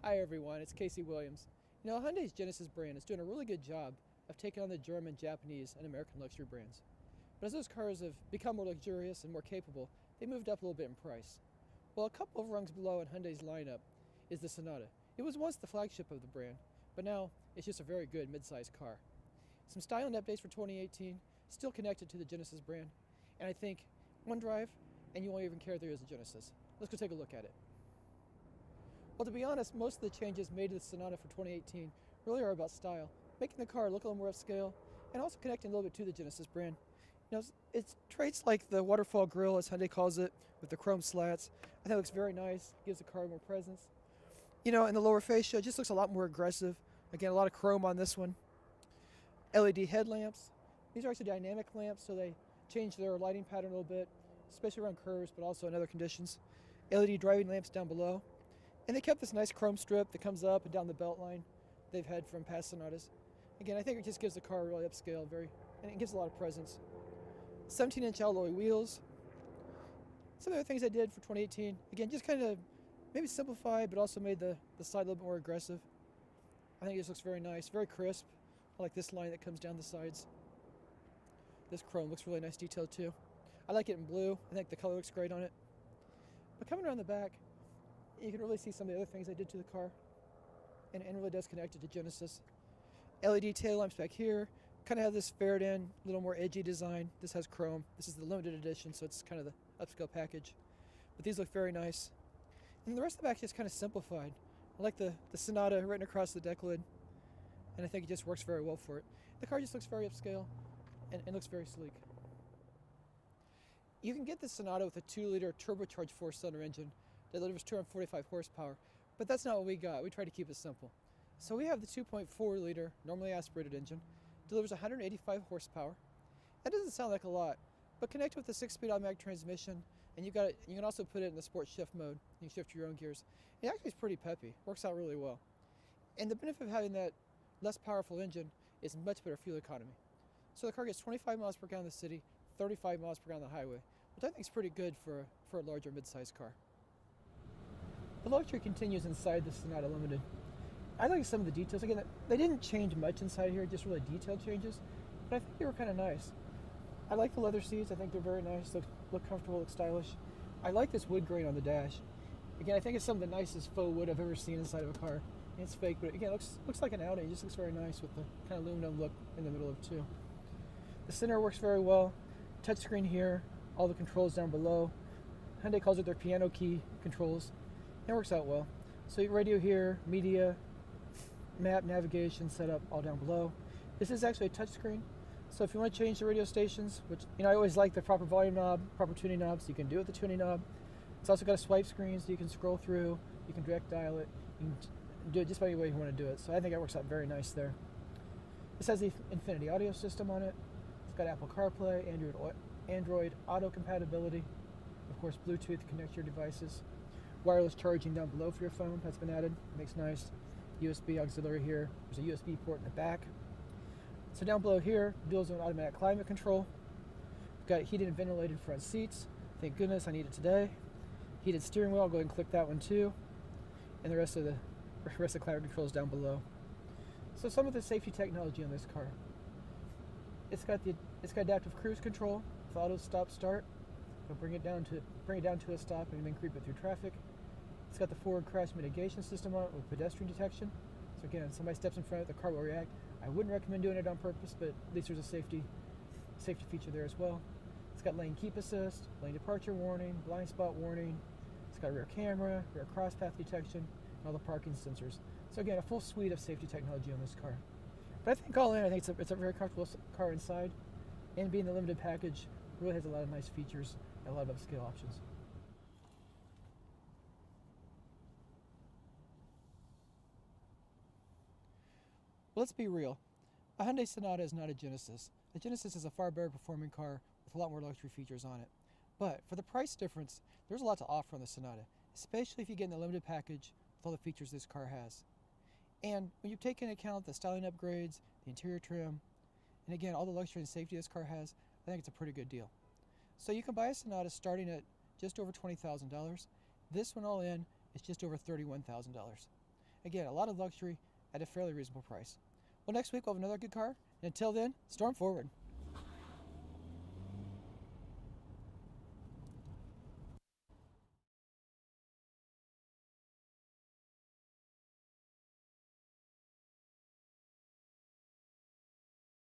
Hi everyone, it's Casey Williams. Hyundai's Genesis brand is doing a really good job of taking on the German, Japanese, and American luxury brands. But as those cars have become more luxurious and more capable, they moved up a little bit in price. Well, a couple of rungs below in Hyundai's lineup is the Sonata. It was once the flagship of the brand, but now it's just a very good mid-sized car. Some styling updates for 2018, still connected to the Genesis brand, and I think one drive, and you won't even care there is a Genesis. Let's go take a look at it. Well, to be honest, most of the changes made to the Sonata for 2018 really are about style, making the car look a little more upscale, and also connecting a little bit to the Genesis brand. It's traits like the waterfall grille, as Hyundai calls it, with the chrome slats. I think it looks very nice, gives the car more presence. And the lower fascia, it just looks a lot more aggressive. Again, a lot of chrome on this one. LED headlamps. These are actually dynamic lamps, so they change their lighting pattern a little bit, especially around curves, but also in other conditions. LED driving lamps down below. And they kept this nice chrome strip that comes up and down the belt line they've had from past Sonatas. Again, I think it just gives the car really upscale, and it gives a lot of presence. 17-inch alloy wheels. Some other things I did for 2018, again, just kind of maybe simplified, but also made the side a little bit more aggressive. I think it just looks very nice, very crisp. I like this line that comes down the sides. This chrome looks really nice detail too. I like it in blue. I think the color looks great on it. But coming around the back, you can really see some of the other things I did to the car, and it really does connect it to Genesis. LED tail lamps back here, kind of have this fared in, a little more edgy design. This has chrome. This is the limited edition, so it's kind of the upscale package. But these look very nice. And the rest of the back is just kind of simplified. I like the Sonata written across the deck lid, and I think it just works very well for it. The car just looks very upscale and looks very sleek. You can get the Sonata with a 2-liter turbocharged 4-cylinder engine that delivers 245 horsepower, but that's not what we got. We tried to keep it simple. So we have the 2.4-liter normally aspirated engine, delivers 185 horsepower. That doesn't sound like a lot, but connect with the 6-speed automatic transmission, and you can also put it in the sport shift mode. You can shift your own gears. It actually is pretty peppy, works out really well. And the benefit of having that less powerful engine is much better fuel economy. So the car gets 25 miles per gallon in the city, 35 miles per gallon on the highway, which I think is pretty good for a larger mid-sized car. The luxury continues inside the Sonata Limited. I like some of the details. Again, they didn't change much inside here, just really detailed changes, but I think they were kind of nice. I like the leather seats. I think they're very nice, look comfortable, look stylish. I like this wood grain on the dash. Again, I think it's some of the nicest faux wood I've ever seen inside of a car. It's fake, but again, it looks like an Audi. It just looks very nice with the kind of aluminum look in the middle of it too. The center works very well. Touchscreen here, all the controls down below. Hyundai calls it their piano key controls. It works out well. So radio here, media, map, navigation setup all down below. This is actually a touchscreen. So if you want to change the radio stations, which I always like the proper volume knob, proper tuning knob, so you can do it with the tuning knob. It's also got a swipe screen so you can scroll through, you can direct dial it, you can do it just by any way you want to do it. So I think it works out very nice there. This has the Infinity audio system on it. It's got Apple CarPlay, Android Auto compatibility. Of course, Bluetooth to connect your devices. Wireless charging down below for your phone has been added. Makes nice. USB auxiliary here. There's a USB port in the back. So down below here, dual zone automatic climate control. We've got heated and ventilated front seats. Thank goodness I need it today. Heated steering wheel. I'll go ahead and click that one too. And the rest of the climate controls down below. So some of the safety technology on this car. It's got adaptive cruise control with auto stop start. It'll bring it down to a stop and then creep it through traffic. It's got the forward crash mitigation system on it with pedestrian detection. So again, if somebody steps in front of it, the car will react. I wouldn't recommend doing it on purpose, but at least there's a safety feature there as well. It's got lane keep assist, lane departure warning, blind spot warning. It's got rear camera, rear cross path detection, and all the parking sensors. So again, a full suite of safety technology on this car. But I think all in, I think it's a very comfortable car inside, and being the limited package, really has a lot of nice features and a lot of upscale options. Well, let's be real. A Hyundai Sonata is not a Genesis. A Genesis is a far better performing car with a lot more luxury features on it. But for the price difference, there's a lot to offer on the Sonata, especially if you get in the limited package with all the features this car has. And when you take into account the styling upgrades, the interior trim, and again, all the luxury and safety this car has, I think it's a pretty good deal. So you can buy a Sonata starting at just over $20,000. This one all in is just over $31,000. Again, a lot of luxury at a fairly reasonable price. Well, next week we'll have another good car, and until then, storm forward.